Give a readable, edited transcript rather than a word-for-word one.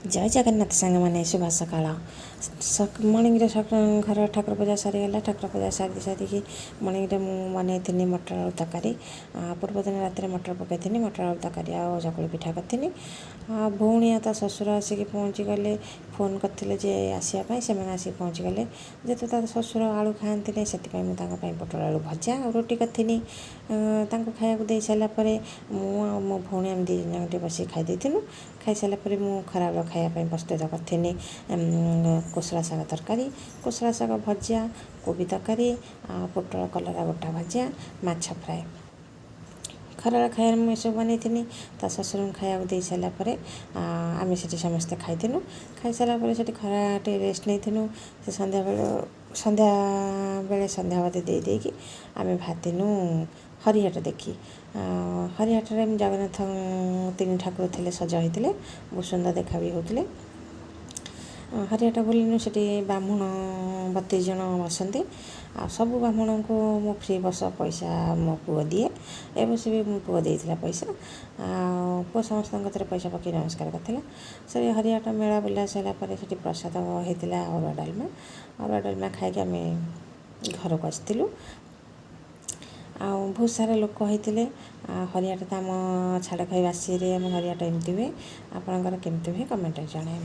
जय जगन्नाथ सांग मैंने शुभ सकाल मर्णिंग घर ठाकुर पूजा सरीगला ठाकुर पूजा सारी मर्णिंग बन थी मटर आलू तरकारी पूर्व दिन रात मटर पकई मटर आलू तरकारी आ चकुली पिठा करी भौणी ता शशुर आसिक पहुँची गले फोन करते जे आसवाई से आसिक पहुँची गले जेहेतु तार शशुर आलू खाते से पटल आलू भजा और रोटी करी खाया दे सारापर मो भौणी आम दी जन बस खाई सारापर मु खराब खायापी प्रस्तुत करी कोसला शाग तरकारी कोसला शाग भजा कोबी तरकारी पोटल कलरा गोटा भजा माछ फ्राए खरा खाया मुझे सब बन थी ता शशुर खाया दे सारापर आम से समस्ते खाइलु खाई सारापर से खरा रेस्ट नहीं से संध्या बेले संध्यावती देकी आम भातिनु हरिहाट देखी हरिहाट जगन्नाथ तीन ठाकुर थे सज होते बहुत सुंदर देखा भी होते हरिहाट बुलनु से ब्राह्मण 32 जन बसती सबू ब्राह्मण को मो फ्री बस पैसा मो पुआ दिए ए बस भी मो पुआ देता पैसा पुआ समस्त पैसा पकड़ नमस्कार करता से हरिहाट मेला बुला सारापर से प्रसाद होता अरुआ डालमा खाई आम घर को आसलु बहुत सारा लोक होते हरिहाट तो आम छाड़ खाई बासी आम हरिहाट एमती हुए आपंकर केमती हुए कमेंट जनइबे।